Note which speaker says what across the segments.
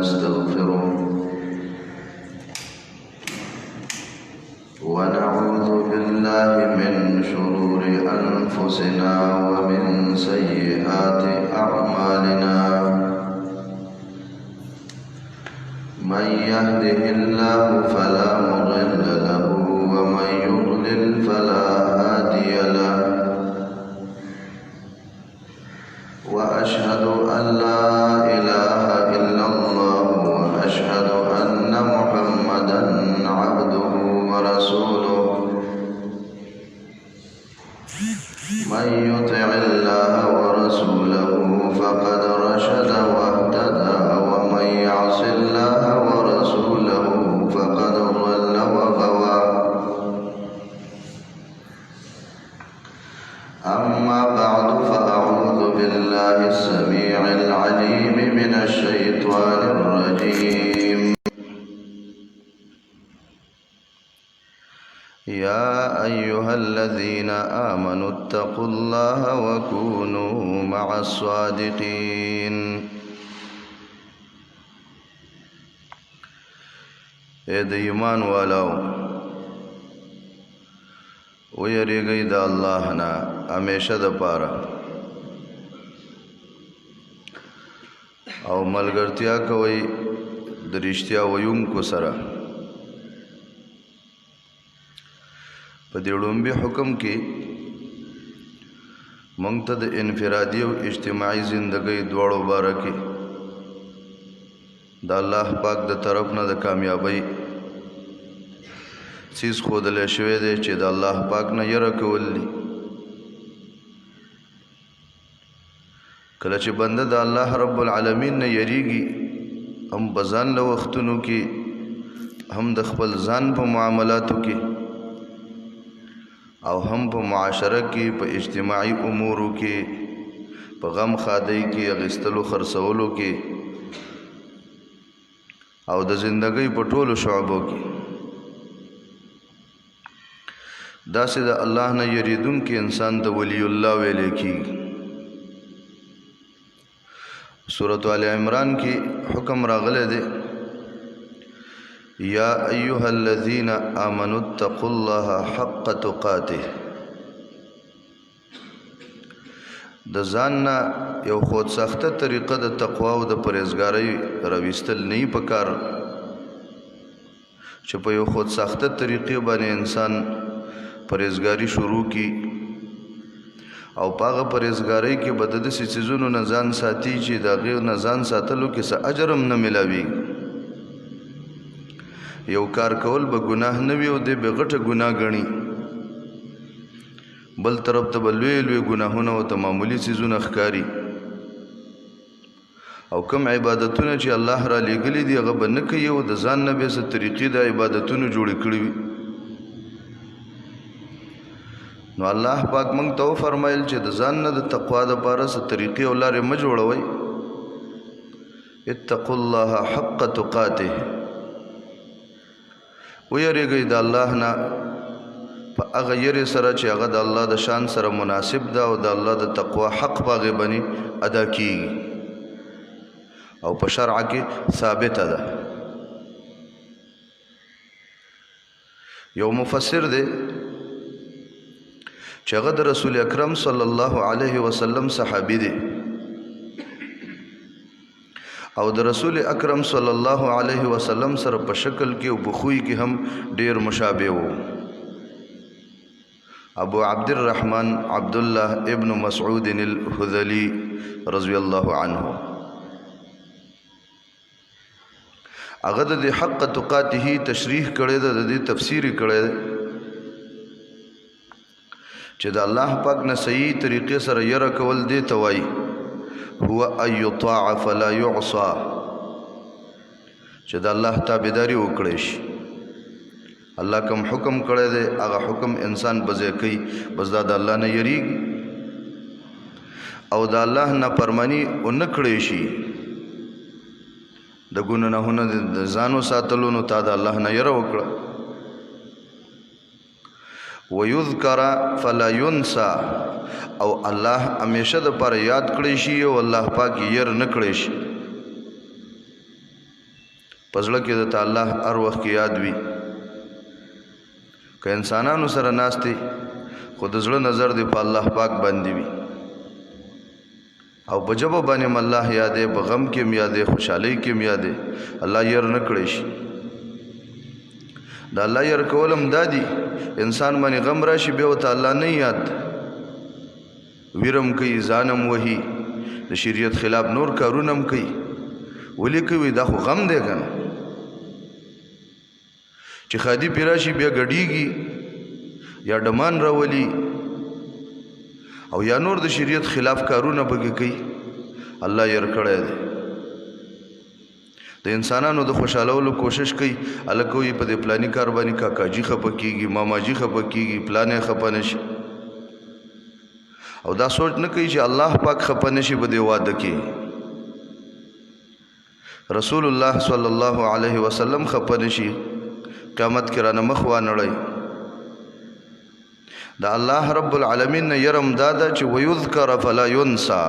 Speaker 1: ونستغفره ونعوذ بالله من شرور أنفسنا ومن سيئات أعمالنا من يهده الله فلا مضل له ومن يضلل فلا هادي له وأشهد أن لا إله إلا الله وأشهد أن محمدا عبده ورسوله من يطع الله ورسوله فقد رشد واهتدى ومن يعص الله ورسوله فقد ضل وغوى أما بعد فأعوذ بالله السميع العليم من الشيطان الرجيم يا أيها الذين آمنوا اتقوا الله وكونوا مع الصادقين اے د ایمان والاو ویریږئ د الله نه همیشه د پاره او ملګرتیا کوئ د رښتیا ویونکو سره په دې لومبي حکم کې موږ ته د انفرادي او اجتماعي زندګۍ دواړو باره کې د الله پاک د طرف نه د کامیابۍ چیز ښودلی شوی دی چې د الله پاک نه یره کول دي کله چې بنده د الله رب العالمین نه یریږي هم په ځان له وختونو کې هم د خپل ځان په معاملاتو کې او هم په معاشره کې په اجتماعي امورو کې په غم خادۍ کې اخیستلو خرڅولو کې او د زندګۍ په ټولو شعبو کې داسې د الله نه یریدونکي انسان ته ولی الله ویلی کېږي سورة آل عمران کې حکم راغلی دی یا ایها الذین آمنوا اتقوا الله حق تقاته د ځان نه یو خود سخته طریقه د تقوا او د پرهیزګارۍ راویستل نه پکار چې په یو خود سخته طریقې باندې انسان پرهیزګاری شروع کی او پاغه پرهیزګاری کې بد د سيزونو نه ځان ساتي چې دا غیر نه ځان ساتلو کې څه اجر هم نه ملاوي یو کار کول به ګناه نه وي او د بغټه ګناه غني بل طرف ته بلوي لوی ګناهونه او معمولی سيزونه ښکاری او کوم عبادتونه چې الله را لېږلي دي هغه به نه کوي او د ځان نه به څه طریقې د عبادتونو جوړې کړې وي نو الله پاک موږ ته فرمایل چې د ځان نه د تقوا دپاره څه طریقې او لارې مه جوړوئ اتقوا الله حق تقاته ویریږئ د الله نه په هغه یرې سره چې هغه د الله د شان سره مناسب ده او د الله د تقوا حق په هغې باندې ادا کیږي او په شرع کې ثابته ده یو مفسر دی چې هغه د رسول اکرم صلی الله علیه وسلم صحابي دی او د رسول اکرم صلی الله علیه وسلم سره په شکل کې او په خوی کې هم ډیر مشابه وو ابو عبد الرحمن عبد الله ابن مسعود الحذلی رضی الله عنه هغه د حق تقاته تشریح کړی د دې تفسیر کړی چې د الله پاک نه صحیح طریقې سره یره کول دی ته وایي هو ان یطاع فلا یعصى چې د الله تابعداري وکړي شي الله کوم حکم کړی دی هغه حکم انسان بځای کوي بس دا د الله نه یریږي او د الله نافرمانی ونه کړی شي د ګناهونو د ځانو ساتلو نو تا د الله نه یره وکړه ويذكر فلا ينسى او الله همیشه د پر یاد کړی شي او الله پاک ير نه کړی شي پزړه کې د الله هر وخت کې یاد وي که انسانانو سره ناستې خو د زړه نظر دی په الله پاک باندې وي او په ژبه باندې م الله یادې په غم کې م یادې خوشحالۍ کې م یادې الله ير نه کړی شي د الله ير کول هم دا دي انسان باندې غم راشي بیا ورته الله نه یاد ویرم کوي ځانم وهي د شریعت خلاف نور کارونه هم کوي ولې کوي دا خو غم دی که نه چې خادي پې راشي بیا ګډېږي یا ډمان راولي او یا نور د شریعت خلاف کارونه پکې کوي الله ير کړی دی د انسانانو د خوشحالولو کوشش کوي هلک وایي په دې پلاني کار باندې کاکاجي خفه کېږي ماماجي خفه کېږي پلانی خفه نه شي او دا سوچ نه کوي چې الله پاک خفه نه شي په دې واده کې رسول الله صلی الله علیه وسلم خفه نه شي قیامت کې رانه مخ وانړی دا الله رب العالمین نه يرم دادا چې ويذكر فلا ينسى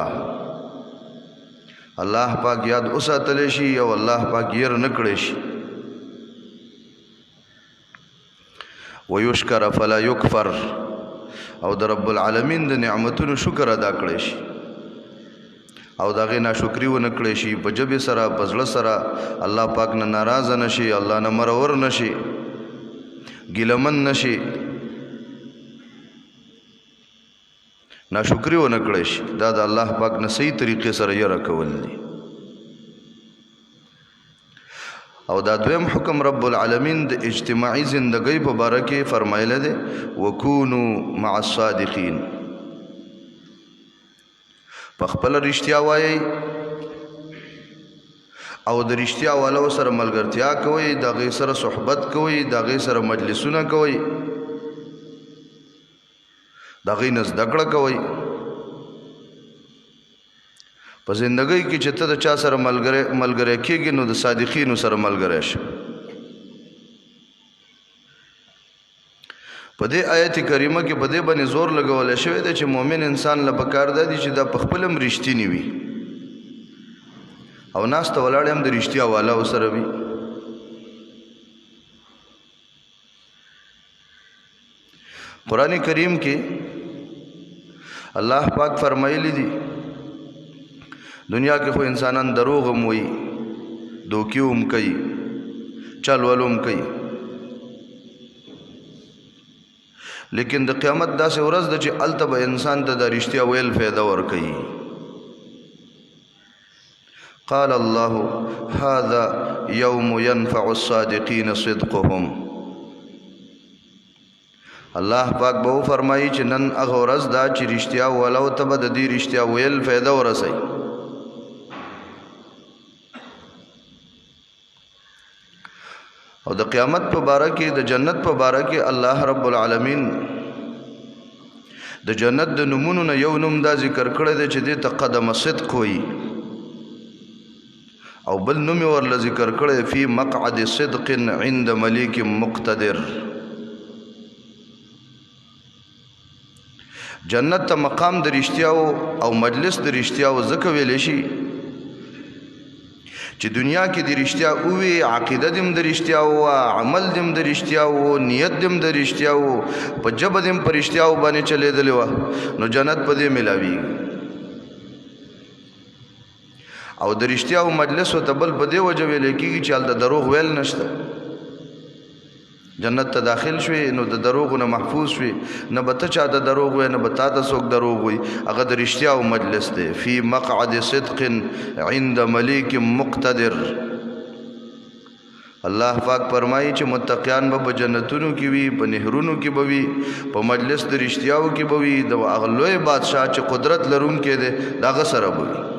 Speaker 1: الله پاک یاد اوساتل شي او الله پاک ير نکړي شي ويشكر فلا يكفر او د رب العالمین د نعمتونو شکر ادا کړي شي او داغه ناشکری و نکړي شي په جبه سره پزړه سره الله پاک نه ناراض نشي الله نه مرور نشي ګلمن نشي ناشکری و نکړی شي دا د الله پاک نه صحیح طریقې سره یره کول دي او دا دویم حکم رب العالمین د اجتماعي زندګۍ په باره کې فرمایلی دی وکونو مع الصادقین په خپله رښتیا وایئ او د رښتیا والو سره ملګرتیا کوئ د هغې سره صحبت کوئ د هغې سره مجلسونه کوئ د هغې نه زده کړه کوئ په زندګۍ کې چې ته د چا سره ملګری کېږي نو د صادقینو سره ملګری شه په دې آیت کریمه کې په دې باندې زور لګولی شوی دی چې مؤمن انسان له پکار دا دي چې دا په خپل هم رښتینی وي او ناسته ولاړ هم د رښتیا والا سره وي قرآن کریم کې الله پاک فرمایلی دي دنیا کې خو انسانان دروغ هم وي دوکې هم کوي چل ول هم کوي لیکن د قیامت داسې ورځ ده چې هلته به انسان ته د رښتیا ویل فایده ورکوي قال الله هذا يوم ينفع الصادقين صدقهم الله پاک به فرمایي چې نن هغه ورځ دا چې رښتیا ولو ته به د دې رښتیا ویل فایده ورسوي او د قیامت په باره کې د جنت په باره کې الله رب العالمین د جنت د نمونو نه یو نوم دا ذکر کړی دی چې دې ته قدم صدق وایي او بل نوم یې ورله ذکر کړی فی مقعد صدق عند ملیک مقتدر جنت ته مقام د رښتیاو او مجلس د رښتیاو ځکه ویلی شي چې دنیا کې د رښتیا ووي عقیده دې هم د رښتیا وه عمل دې هم د رښتیا وو نیت دې هم د رښتیا وو په ژبه دې هم په رښتیاو باندې چلېدلې وه نو جنت په دې میلاویږي او د رښتیاو مجلس ورته بل په دې وجه ویلی کېږي چې هلته دروغ ویل نشته جنت ته داخل شوي نو د دروغو نه محفوظ شوي نه به ته چا ته دروغ وی نه به تا ته څوک دروغ وی هغه د رښتیاو مجلس دی فی مقعد صدق عند ملیک مقتدر الله پاک فرمایي چې متقیان به په جنتونو کې وي په نهرونو کې به وي په مجلس د رښتیاو کې به وي د هغه لوی بادشاه چې قدرت لرونکی دی د هغه سره به وي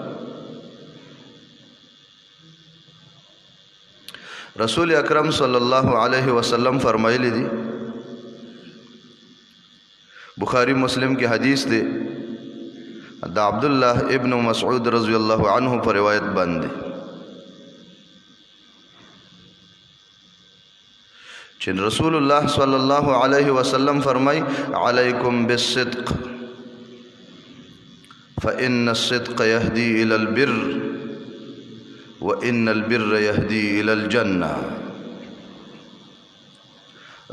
Speaker 1: رسول اکرم صلی الله علیه وسلم فرمایلی دی بخاری مسلم کی حدیث دی دا عبداللہ ابن مسعود رضی اللہ عنہ پر روایت باندې چې رسول الله صلی الله علیه وسلم فرمای علیکم بالصدق فإن الصدق يهدي إلى البر وإن البر يهدي إلى الجنة.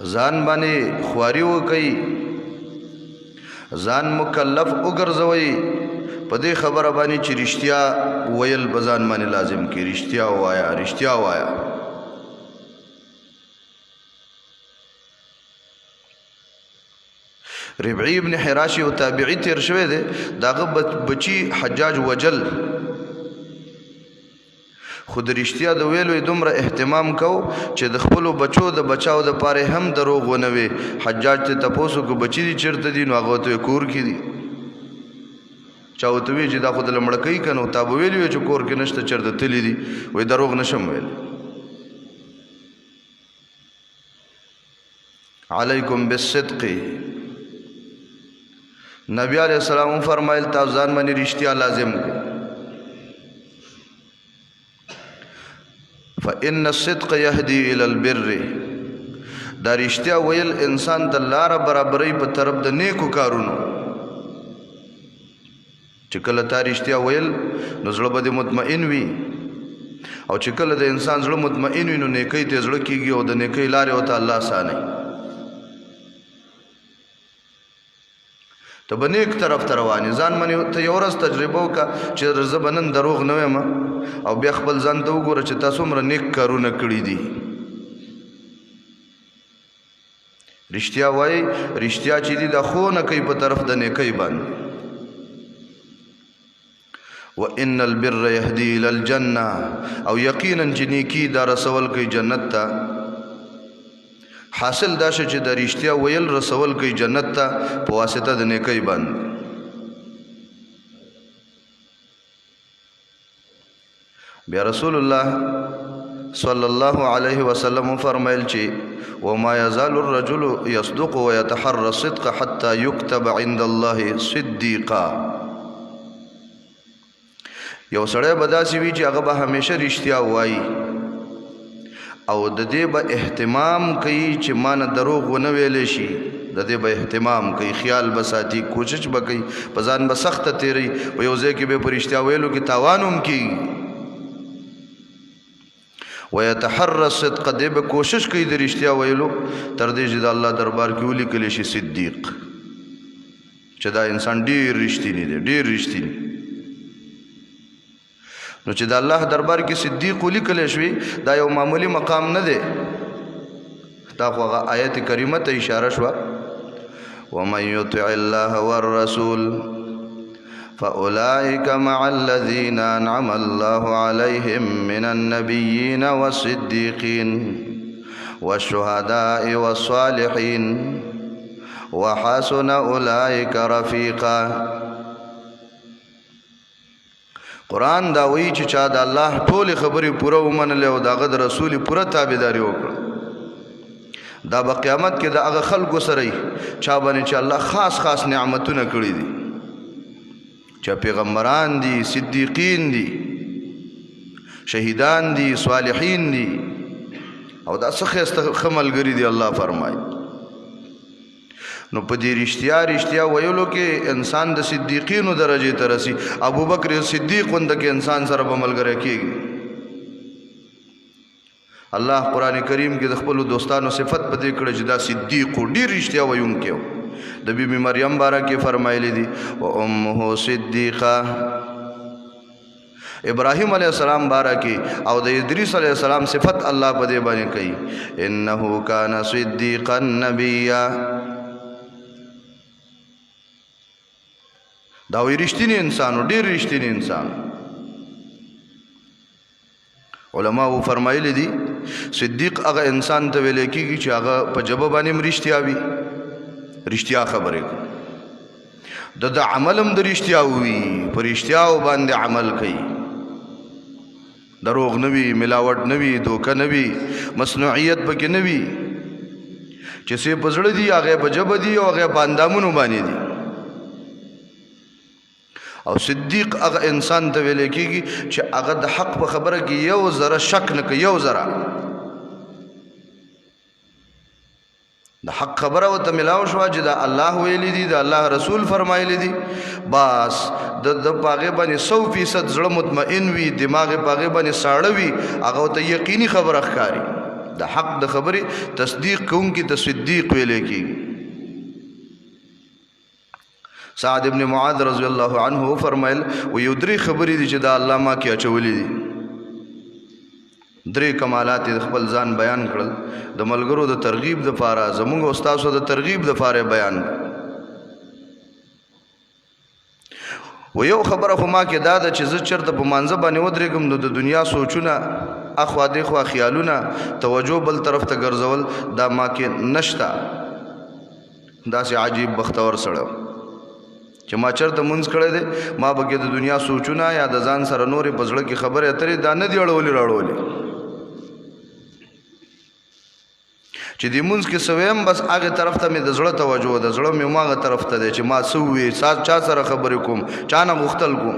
Speaker 1: ځان باندې خواري وکئ، ځان مکلف وګرځوئ په دې خبره باندې چې رښتیا ویل به ځان باندې لازم کړي. رښتیا وایا، رښتیا وایا. ربعی ابن حراشی و تابعی تیر شوی دی، داغه بچی حجاج وجل، خود رښتیا د ویلو دومره اهتمام کو چې د خپلو بچو د بچاو د پاره هم دروغ ونه وي. حجاج ته تپوسو کو بچی دي چیرته دي؟ نو هغه ته کور کې دي. چا ورته وی چې دا خو د لمړکۍ که نو تا به ویلي وي چې کور کې نشته، چېرته تللی دي. وایي دروغ نشم ویل. علیکم بالصدق. نبی علیہ السلام فرمایل تاسو ځان باندې رښتیا لازم کړئ. فإن الصدق يهدي إلى البر. دا رښتیا ویل انسان د لاره برابرۍ په طرف د نیکو کارونو. چې کله تا رښتیا ویل نو زړه به دې مطمئن وي، او چې کله د انسان زړه مطمئن وي نو نیکۍ ته زړه کېږي او د نیکۍ لارې ورته الله اسانوي. ته به نیک طرف ته روان یې. ځان باندې ته یو ورځ تجربه وکړه چې زه به نن دروغ نه وایم، او بیا خپل ځان ته وګوره چې تا څومره نیک کارونه کړي دي. رښتیا وایي، رښتیا چې دي دا خو نه کوي په طرف د نیکۍ باندې. وإن البر يهدي إلى الجنة. او یقینا چې نیکي دا رسول کوي جنت ته. حاصل دا شي چې د رښتیا ویل رسول کوي جنت ته په واسطه د نیکۍ باندې. بیا رسول الله صلی الله علیه وسلم فرمایل چې وما يزال الرجل يصدق ويتحرى الصدق حتى يكتب عند الله صديقا. یو سړی به داسې وي چې هغه به همیشه رښتیا وایي، او د دې به اهتمام کوي چې ما نه دروغ ونه ویلی شي. د دې به اهتمام کوي، خیال به ساتي، کوشش به کوي، په ځان به سخته تیری، په یو ځای کې به په رښتیا ویلو کې تاوان هم کېږي. ويتحرى الصدق. دې به کوشش کوي د رښتیا ویلو تر دې چې د الله دربار کې ولیکلی شي صدیق، چې دا انسان ډېر رښتینی دی، ډېر رښتینی. نو چې د الله دربار کې صدیق ولیکلی شوي دا یو معمولی مقام نه دی. دا خو هغه آیت کریمه ته اشاره شوه. ومن یطع الله والرسول فأولئك مع الذين أنعم الله عليهم من النبيين والصديقين والشهداء والصالحين وحسن أولئك رفيقا. قرآن دا وی چې چا د الله ټولې خبرې پوره ومنلې او د هغه د رسول پوره تابعداري وکړه، دا به قیامت کې د هغه خلکو سره چا باندې چې الله خاص خاص نعمتونه کړي دي، چا پیغمبران دي، صدیقین دي، شهیدان دي، صالحین دي، او دا څه ښایسته ملګري دي. الله فرمایي نو په دې رښتیا ویلو کې انسان د صدیقینو درجې ته رسي. ابو بکر صدیق غونډه کې انسان سره به ملګری کېږي. الله قرآن کریم کې د خپلو دوستانو صفت په دې کړی چې دا صدیق ډېر رښتیا ویونکی و. د بیبي مریم باره کې فرمایلی دي و امه صدیقه. ابراهیم علیہ السلام باره کې او د ادریس علیہ السلام صفت الله په دې باندې کوي انه کان صدیقا نبیا. دا وی رښتینی انسان و، ډېر رښتینی انسان. علماء فرمایلی دي صدیق هغه انسان ته ویل کېږي چې هغه په ژبه باندې هم رښتیا وي، رښتیا خبرې کوي، د عمل هم د رښتیا وي، په رښتیاو باندې عمل کوي، دروغ نه وي، ملاوټ نه وي، دوکه نه وي، مصنوعیت پکې نه وي. چې څه په زړه دي هغه په ژبه دي او هغه په اندامونو باندې دي. او صدیق هغه انسان ته ویل کېږي چې هغه د حق په خبره کې یو ذره شک نه کوي، یو ذره. د حق خبره ورته ملاو شوه چې دا الله ویلی دي د الله رسول فرمایلی دي بس د پاغې باندې 100% زړه مطمئن وي دماغ پاغې باندې ساړه وي هغه ورته یقیني خبره ښکاري د حق د خبرې تصدیق کوونکي ته صدیق ویلی کېږي سعد ابن معاذ رضی الله عنه فرمایل و یو درې خبرې دي چې دا الله ما کې اچولې دي درې کمالات د خپل ځان بیان کړل د ملګرو د ترغیب د پاره زموږ استادو د ترغیب د پاره بیان و یو خبره خو ما کې دا ده چې زه چرته په مانځه باندې ودرېږم نو د دنیا سوچونه اخوا دېخوا خیالونه توجه بل طرف ته ګرځول دا ما کې نشته داسې عجیب بختور سړی چې ما چرته منځ کړی دی ما به کې د دنیا سوچونه یا د ځان سره نورې په زړه کې خبرې اترې دا نه دي اړولې راړولې چې د منځ کې سویم بس هغې طرف ته مې د زړه توجه د زړه مې هماغه طرف ته دی چې ما څه ووي چا سره خبرې کوم چا نه غوښتل کوم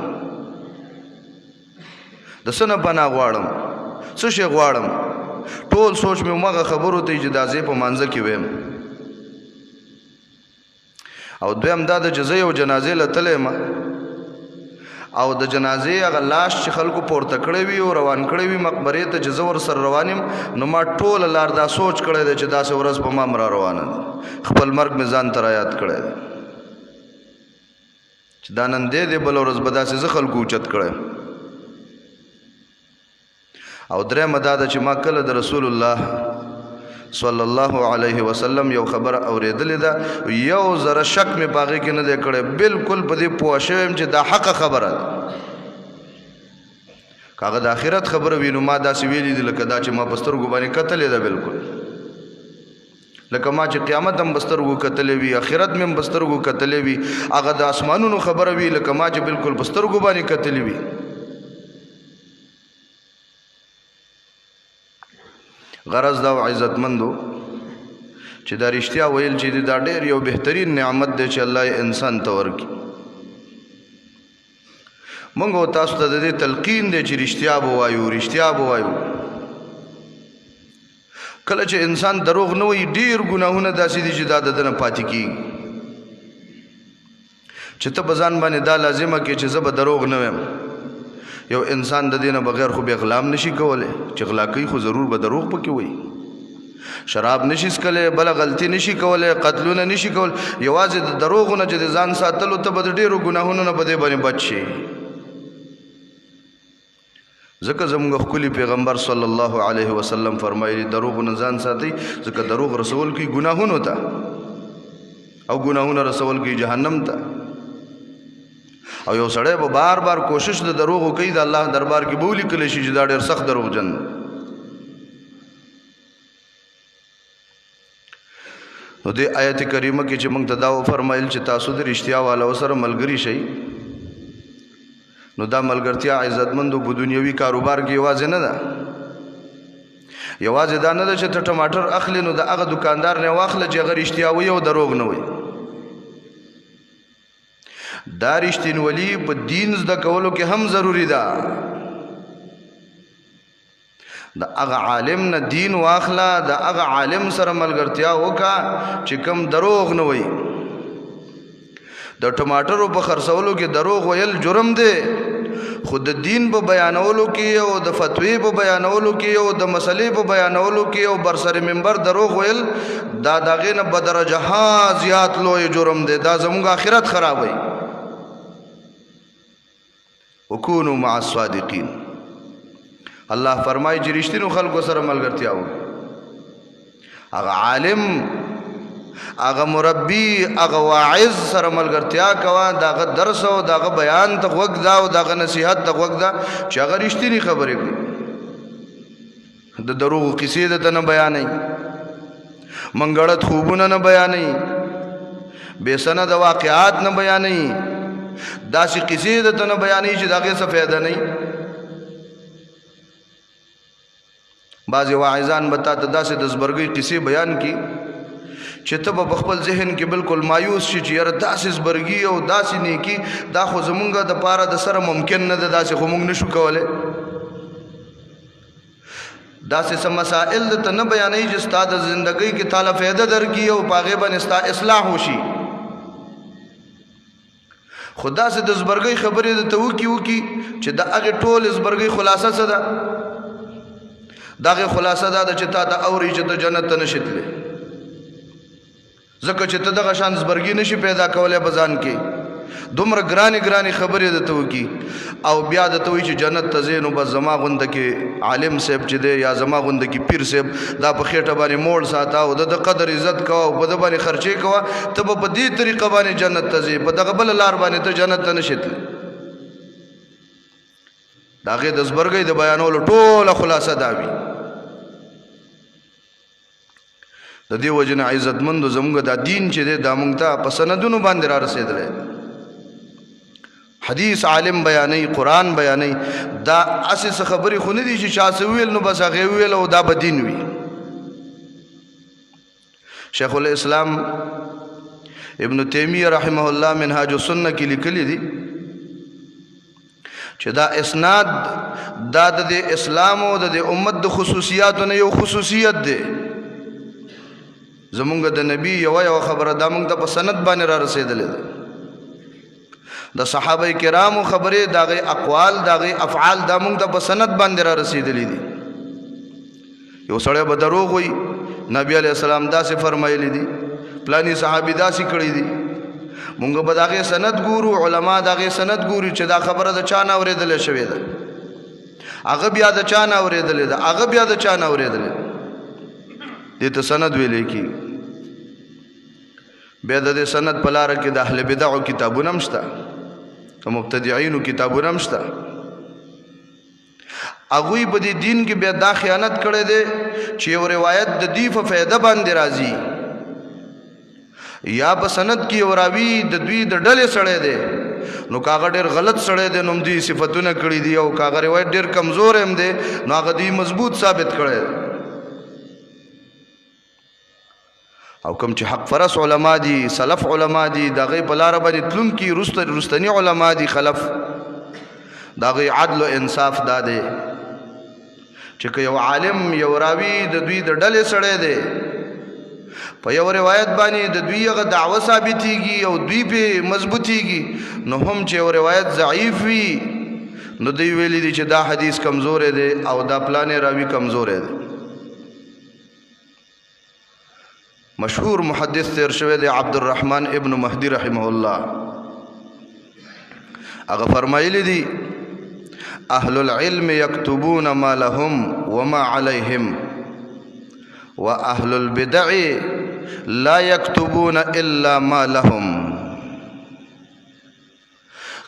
Speaker 1: د څه نه پناه غواړم څه شی غواړم ټول سوچ مې هماغه خبرو ته چې دا زه په مانځه کې ویم او دویم دا د چې زه یو جنازې له تللی یم او د جنازې هغه لاش چې خلکو پورته کړی وي او روان کړی وي مقبرې ته چې زه ورسره روان یم نو ما ټوله لار دا سوچ کړی دی چې داسې ورځ په ما را روانه ده خپل مرګ مې ځان ته رایاد کړی دی چې دا نن دی بله ورځ به داسې زه خلکو اوچت کړی او درېیمه دا ده چې ما کله د رسول الله صلی الله علیه وسلم یو خبر اوریدلې ده یو ذره شک مې باغې کې نه دی کړی بالکل په دې پوه شوی یم چې دا حقه خبره ده که هغه د آخرت خبره وي نو ما داسې ویلي دي لکه دا چې ما په سترګو باندې کتلې ده بالکل لکه ما چې قیامت هم په سترګو کتلې وي آخرت مې هم په سترګو کتلې وي هغه د اسمانونو خبره وي لکه ما چې بالکل په سترګو باندې کتلې وي غرض دا عزتمندو چې دا رښتیا ویل چې دا ډېر یو بهترین نعمت دی چې الله یې انسان ته ورکړي موږ او تاسو ته د دې تلقین دی چې رښتیا به وایو رښتیا به وایو کله چې انسان دروغ نه وایي ډېر ګناهونه داسې دي چې دا د ده نه پاتې کېږي چې ته په ځان باندې دا لازمه کې چې زه به دروغ نه وایم یو انسان د دې نه بغیر خو بیا غلا هم نشي کولی چې غلا کوي خو ضرور به دروغ پکې وایي شراب نشي څکلی بله غلطي نشي کولی قتلونه نشي کولی یوازې د دروغو نه چې د ځان ساتلو ته به د ډېرو ګناهونو نه په دې باندې بچ شي ځکه زموږ ښکلي پیغمبر صلی الله علیه وسلم فرمایلي دروغو نه ځان ساتئ ځکه دروغ رسول کوي ګناهونو ته او ګناهونه رسول کوي جهنم ته او یو سړی به بار بار کوشش د دروغو کوي د الله دربار کې به ولیکلی شي چې دا ډېر سخت دروغجن نو دې آیت کریمه کې چې موږ ته دا وفرمایل چې تاسو د رښتیا والو سره ملګري شئ نو دا ملګرتیا عزتمندو په دنیوي کاروبار کې یوازې نه ده یوازې دا نه ده چې ته ټماټر اخلي نو د هغه دکاندار نه واخله چې هغه رښتیا وي او دروغ نه وي دا رښتینولي په دین زده کولو کې هم ضروری ده د هغه عالم نه دین واخله د هغه عالم سره ملګرتیا وکړه چې کم دروغ نه وي د ټماټرو په خرڅولو کې دروغ ویل جرم دی خو د دین په بیانولو کې او د فتوی په بیانولو کې او د مسلې په بیانولو کې او بر سر منبر دروغ ویل دا دغه نه بدرجه زیات لوی جرم دی دا زموږ آخرت خرابوي وکونوا مع الصادقین الله فرمایي چې رښتینو خلکو سره ملګرتیا وکړه هغه عالم هغه مربي هغه واعظ سره ملګرتیا کوه دغه درس او دغه بیان ته غوږ دا او دغه نصیحت ته غوږ دا چې هغه رښتینې خبرې کوي د دروغو کیسې درته نه بیانوي منګړت خوبونه نه بیانوي بې سنده واقعات نه بیانوي داسې قصې درته نه بیانوي چې د هغې څه فایده نه وي بعضې واعظان به تا ته داسې د زبرګۍ قصې بیان کړي چې ته به په خپل ذهن کې بالکل مایوس شي چې یاره داسې زبرګي او داسې نیکي دا خو زمونږ دپاره د سره ممکن نه ده داسې خو موږ نشو کولی داسې سم مسائل ته نه بیانوي چې ستا د زندګۍ کې تاله فایده درکړي او په هغې باندې ستا اصلاح وشي، خو داسې د زبرګۍ خبرې درته وکړي چې د هغې ټول زبرګۍ خلاصه څه ده؟ د هغې خلاصه دا ده چې تا ته اوري چې ته جنت ته نشي تللی، ځکه چې ته دغه شان زبرګي نشي پیدا کولی په ځان کې، دومره ګرانې ګرانې خبرې درته وکړي او بیا درته وایي چې جنت ته ځې نو بس زما غونده کې عالم صاحب چې دی یا زما غونده کې پیر صاحب دا په خېټه باندې موړ ساته او د قدر عزت کوه او په ده باندې خرچې کوه، ته به په دې طریقه باندې جنت ته ځې، په دغه بله لار باندې ته جنت ته نشي تللی. د هغې د زبرګۍ د بیانولو ټوله خلاصه دا وي. د دې وجې نه عزتمندو زموږ دا دین چې دی دا موږ ته په سندونو باندې را رسېدلی، حدیث عالم بیانوي، قرآن بیانوي، دا هسې څه خبرې خو نه دي چې چا څه وویل نو بس هغې وویل او دا به دین وي. شیخ الاسلام ابن تیمیه رحمه الله منهاج السنه کې لیکلي دي چې دا اسناد دا د اسلام او د امت د خصوصیاتو نه یو خصوصیت دی. زمونږ د نبی یو خبره دا مونږ ته په سند باندې را رسېدلې ده، د صحابه کرامو خبرې د هغې اقوال د هغې افعال دا مونږ ته په سند باندې را رسېدلې دي. یو سړی به دروغ وایي نبی علیه السلام داسې فرمایلی دي، پلانی صحابي داسې کړي دي، مونږ به د هغې سند ګورو، علما د هغې سند ګوري چې دا خبره د چا نه اورېدلې شوې ده، هغه بیا د چا نه اورېدلې ده، هغه بیا د چا نه اورېدلې ده، دې ته سند ویلی کېږي. بیا د دې سند په لاره کې د اهل بدعو کتابونه هم شته، د مبتدعینو کتابونه هم شته. هغوی په دې دین کې بیا دا خیانت کړی دی چې یو روایت د دوی په فایده باندې راځي یا په سند کې یو راوي د دوی د ډلې سړی دی نو که هغه ډېر غلط سړی دی نو هم دوی صفتونه کړي دي او که هغه روایت ډېر کمزور هم دی نو هغه دوی مضبوط ثابت کړی دی. او کوم چې حق فرس علما دي، سلف علما دي، د هغې په لاره باندې تلونکي رستني علما دي خلف، د هغې عدل و انصاف دا دی چې که یو عالم یو راوي د دوی د ډلې سړی دی په یو روایت باندې د دوی هغه دعوه ثابتېږي او دوی پې مضبوطېږي نو هم چې یو روایت ضعیف وي نو دوی ویلی دي چې دا حدیث کمزوری دی او دا پلانې راوي کمزوری دی. مشهور محدث تیر شوی دی عبدالرحمن ابن مهدی رحمه الله، هغه فرمایلی دي اهل العلم یکتبون ما لهم وما علیهم واهل البدع لا یکتبون الا ما لهم.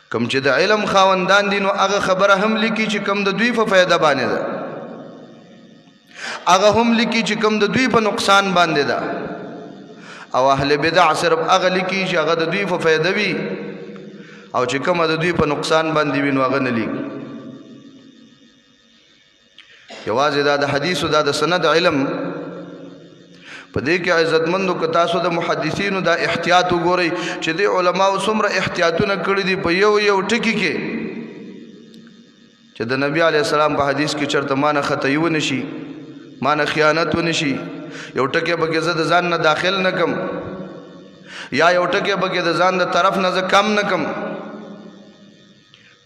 Speaker 1: کم چې د علم خاوندان دي نو هغه خبره هم لیکي چې کم د دوی په فایده باندې ده، هغه هم لیکي چې کم د دوی په نقصان باندې ده، او اهل بدع صرف هغه لیکي چې هغه د دوی په فایده وي او چې کومه د دوی په نقصان باندې وي نو هغه نه لیکي. یوازې دا د حدیثو دا د سند علم په دې کې عزتمندو که تاسو د محدثینو دا احتیاط وګورئ چې د علماو څومره احتیاطونه کړي دي په یو یو ټکي کې چې د نبی علیه السلام په حدیث کې چېرته مانه خطایي ونه شي، مانه خیانت ونه شي، یو ټکی پکې زه د ځان نه داخل نه کم یا یو ټکی پکې د ځان د طرف نه زه کم نه کم.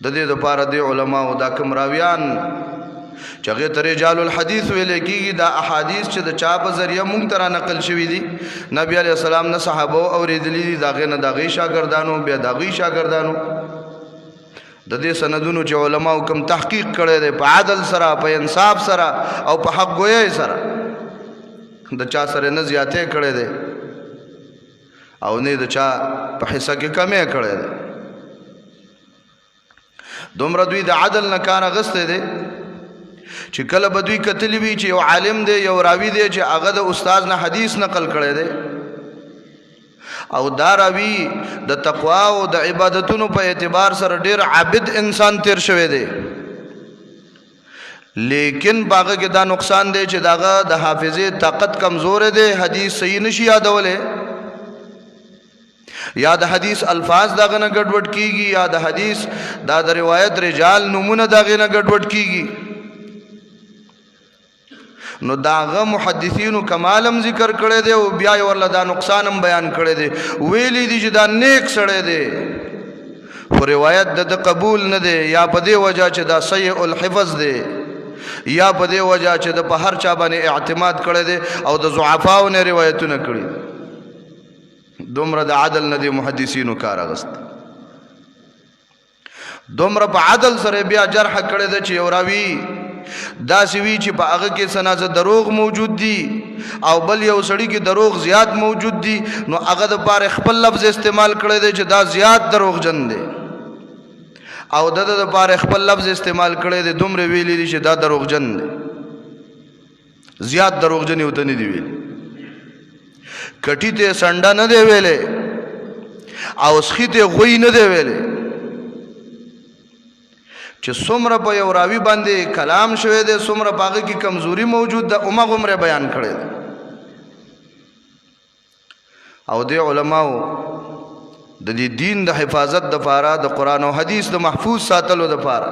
Speaker 1: د دې دپاره د علماو دا کم راویان چې هغې ته رجال الحدیث ویلی کېږي دا احادیث چې د چا په ذریعه مونږ ته را نقل شوي دي نبي علیه السلام نه صحابو اورېدلي دي، د هغې نه د هغوی شاګردانو بیا د هغوی شاګردانو د دې سندونو چې علماو کم تحقیق کړی دی په عدل سره، په انصاف سره او په حق ګویۍ سره، د چا سره نه زیاتې کړی دی او نه د چا په حصه کې کمې کړی دی. دومره دوی د عدل نه کار اخیستی دی چې کله به دوی کتلی وي چې یو عالم دی یو راوي دی چې هغه د استاد نه حدیث نقل کړی دی او دا راوي د تقوا او د عبادتونو په اعتبار سره ډېر عابد انسان تیر شوی دی، لیکن باغه کې دا نقصان دی چې داغه د حافظې طاقت کمزور دی، حدیث صحیح نشي یادولی یا د حدیث الفاظ داغه نه ګډوډ کیږي یا د حدیث دا د روایت رجال نمونه داغه نه ګډوډ کیږي. نو داغه محدثینو کمالم ذکر کړی دی او بیا یې ورله دا نقصانم بیان کړی دی ویلی دی چې دا نیک سړی دی خو روایت د قبول نه دی یا په دې وجه چې دا سیء الحفظ دی یا په دې وجه چې د په هر چا باندې اعتماد کړی دی او د ضعفاو نه روایتونه کړي دومره د عدل نه دی محدثینو کار اغست دومره په عدل سره بیا جرح کړی دی چې یو راوي داسې وي چې په هغه کې سنازه دروغ موجود دي او بل یو سړی کې دروغ زیات موجود دي نو هغه د پاره خپل لفظ استعمال کړی دی چې دا زیات دروغجن دی او د پاره خپل لفظ استعمال کړی دی دومره ویلی دي چې دا دروغجن دی زیات دروغجن یو ته نه دی ویلی کټی ته سنډا نه دی ویلې او سخی ته غوی نه دی ویلې چې څومره په یو راوي باندې کلام شوی دی څومره په هغه کې کمزوري موجود ده هماغه عمره بیان کړی دی او د علماو د دې دین د حفاظت د پاره د قرآن او حدیث د محفوظ ساتلو د پاره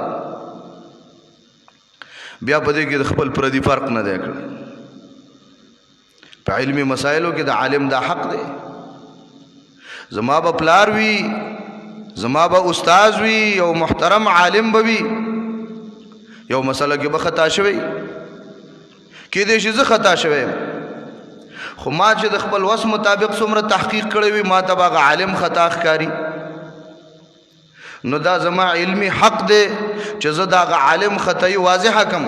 Speaker 1: بیا په دې کې د خپل پردي فرق نه دی کړی په علمي مسایلو کې د عالم دا حق دی زما به پلار وي زما به استاد وي یو محترم عالم به وي یو مسله کې به خطا شوی کې دې شي زه خطا شوی خو ما چې د خپل وس مطابق څومره تحقیق کړی وي ما ته به عالم خطا ښکاري نو دا زما علمی حق دی چې زه دا عالم خطای واضحه کم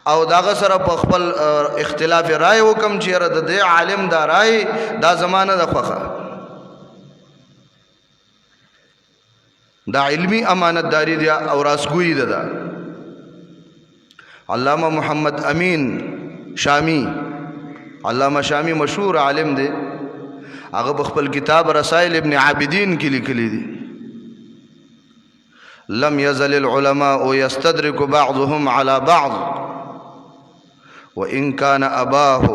Speaker 1: او داغه سره په خپل اختلاف رائے وکم چې را د عالم دا رائے دا زمانه د خوخه دا علمی امانتداری دی او راسګوئی ده علامہ محمد امین شامی علامہ شامی مشهور عالم دی هغه په خپل کتاب رسائل ابن عابدین کې لیکلی دي لم يزل العلماء يستدرك بعضهم على بعض وإن كان أباه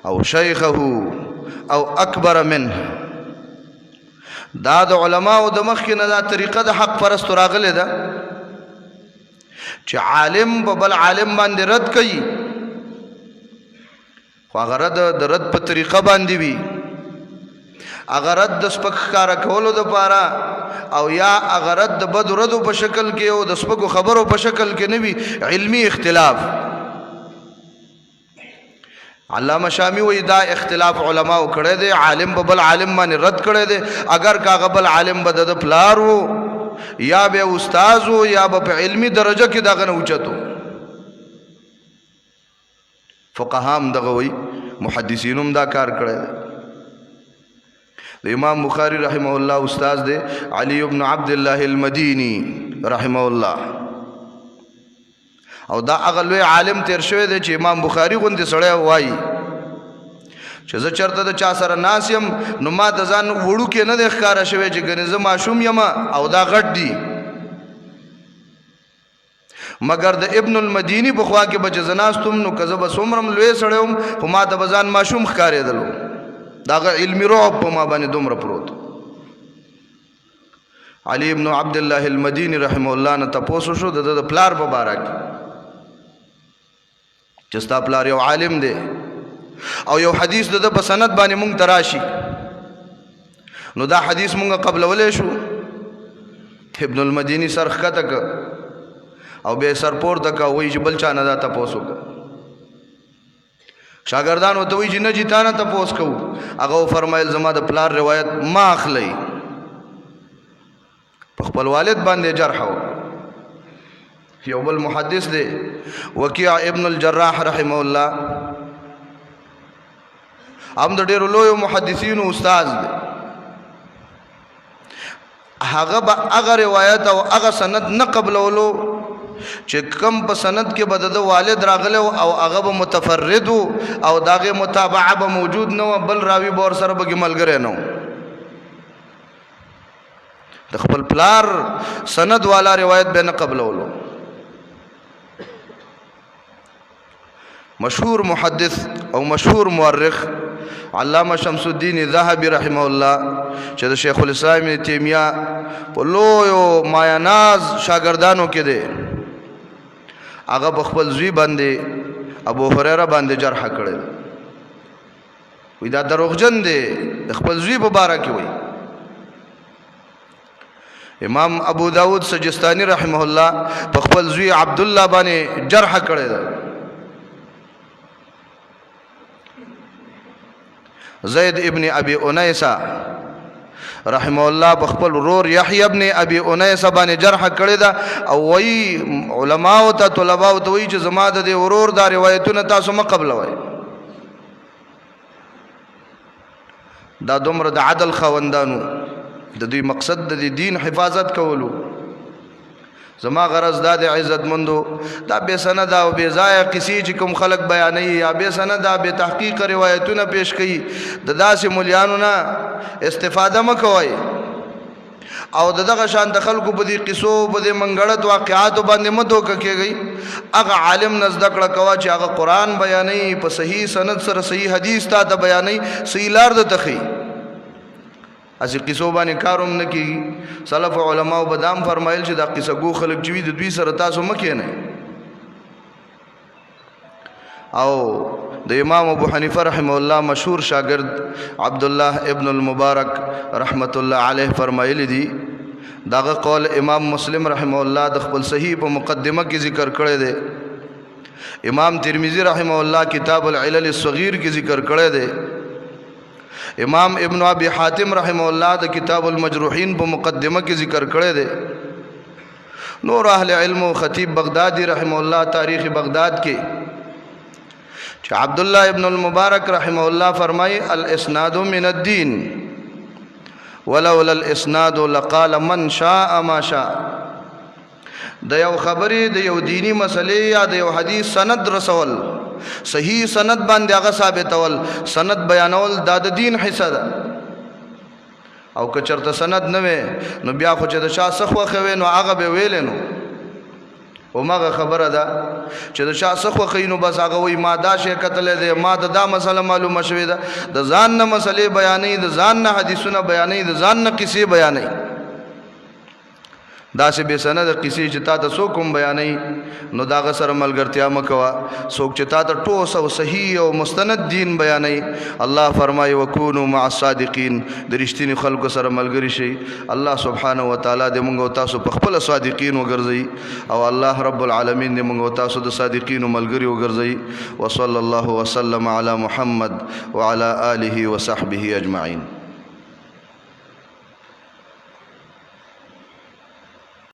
Speaker 1: أو شيخه أو أكبر منه دا د علماء د مخکې نه دا طریقه د حق پرستو راغلی ده چې عالم په بل عالم باندې رد کوي خو هغه رد د رد په طریقه باندې وي هغه رد د سپک ښکاره کولو دپاره او یا هغه رد د بدو ردو په شکل کې او د سپکو خبرو په شکل کې نه وي علمي اختلاف علامہ شامی وی دا اختلاف علماء کړی دی عالم په بل عالم باندې رد کړی دی اگر کاغه بل عالم به د پلار وو یا به استاد وو یا به په علمی درجه کې دغه نه اوچتو فقهام دغه وی محدثینوم دا کار کړی دی د امام بخاری رحمه الله استاد دی علی ابن عبد الله المدینی رحمه الله او دا هغه لوی عالم تیر شوی دی چې امام بخاری غوندې سړی وایي چې زه چېرته د چا سره ناست یم نو ما د ځان وړوکې نه دی ښکاره شوی چې ګنې زه ماشوم یم او دا غټ دي مګر د ابن المدینی په خوا کې به چې زه ناست وم نو که زه به څومره لوی سړی وم خو ما ته به ځان ماشوم ښکارېدلو د هغه علمي رعب په ما باندې دومره پروت علی ابن عبد الله المدینی رحمه الله نه تپوس وشو د پلار په باره کې چې ستا پلار یو عالم دی او یو حدیث د په سند باندې مونږ ته راشي نو دا حدیث مونږ قبلولی شو ابن المدینی سر ښکته که او بیا سر پورته که وایي چې بل چا نه دا تپوس وکړه شاګردان ورته وایي چې نه جي تا نه تپوس کوو هغه وفرمایل زما د پلار روایت ما اخلئ په خپل والد باندې جرح و یو بل محدث دی وکیع ابن الجراح رحمه الله هم د ډېرو لویو محدثینو استاد دی هغه به هغه روایت او هغه سند نه قبلولو چې کم په سند کې به د والد راغلی او هغه به متفرد او د هغې متابعه به موجود نه وه بل راوي به ورسره پکې ملګری نه و د خپل پلار سند والا روایت به نه قبلولو مشهور محدث او مشهور مورخ علامہ شمس الدین ذهبی رحمه الله چې د شیخ الاسلام ابن تیمیه په لویو مایاناز شاګردانو کې دی هغه په خپل زوی باندې ابو هريره باندې جرح کړی وی دا دروغجن دی د خپل زوی په باره کې وی امام ابو داود سجستانی رحمه الله په خپل زوی عبد الله باندې جرح کړی دی زید ابن ابي انیسه رحمه الله په خپل ورور یحیی ابن ابي انیسه باندې جرح کړی دا او وی علماء او طلباء او وی چې زما د ورور دا روایتونه تاسو ما قبل وای دا دومره د عدل خوندانو د دوی مقصد د دین حفاظت کولو زما غرض دا د عزت مندو دا بے سند او بے ضایع کسی چې کوم خلق بیانوي یا بے سند بے تحقیق روایتونه پیش کړي د داسې مليانو نه استفاده مکوئ او دغه شان د خلکو په دې قصو په دې منګړت واقعات باندې مدوک کېږي هغه عالم نزد کړه کوا چې هغه قران بیانوي په صحیح سند سره صحیح حدیث ته بیانوي صحیح لار د تخي اسی قصو باندې کاروم نه کیږي سلف علماء بدام فرمایل چې دا قصه گو خلق چې د دوی سره تاسو مکه نه او د امام ابو حنیفه رحمه الله مشهور شاگرد عبد الله ابن المبارک رحمت الله علیه فرمایلی دي داغه قول امام مسلم رحمه الله د خپل صحیح په مقدمه کې ذکر کړی دی امام ترمذی رحمه الله کتاب العلل الصغیر کې ذکر کړی دی امام ابن ابي حاتم رحمه الله د کتاب المجروحین په مقدمه کې ذکر کړی دی نور اهل علم و خطیب بغدادی رحمه الله تاریخ بغداد کې چې عبد الله ابن المبارک رحمه الله فرمای الاسناد من الدين ولولا الاسناد لقال من شاء ما شاء د یو خبرې د یو دینی مسلې یا د یو حدیث سند رسول صحیح سند باندې هغه ثابتول سند بیانول دا د دین حصہ ده او که چرته سند نه وي نو بیا خو چې د شاه سخوه خوي نو هغه به ویل نو او ماغه خبره ده چې د شاه سخوه خینو بس هغه وي ما دا شی کتل دي ما دا مسله معلومه شوې ده د ځان نه مسلې بیانې د ځان نه حدیثونه بیانې د ځان نه قصې بیانې دا سه به سند قصې چې تا ته څوک هم بیانې نو دا غسر ملګرتیا مکوا څوک چې تا ته ټوس او صحیح او مستند دین بیانې الله فرمایي وکونو مع الصادقین د رښتینی خلکو سره ملګری شي الله سبحانه و تعالی دې موږ او تاسو په خپل صادقین وګرځي او الله رب العالمین دې موږ او تاسو د صادقین ملګری وګرځي وصلی الله وسلم علی محمد وعلى آله وصحبه اجمعین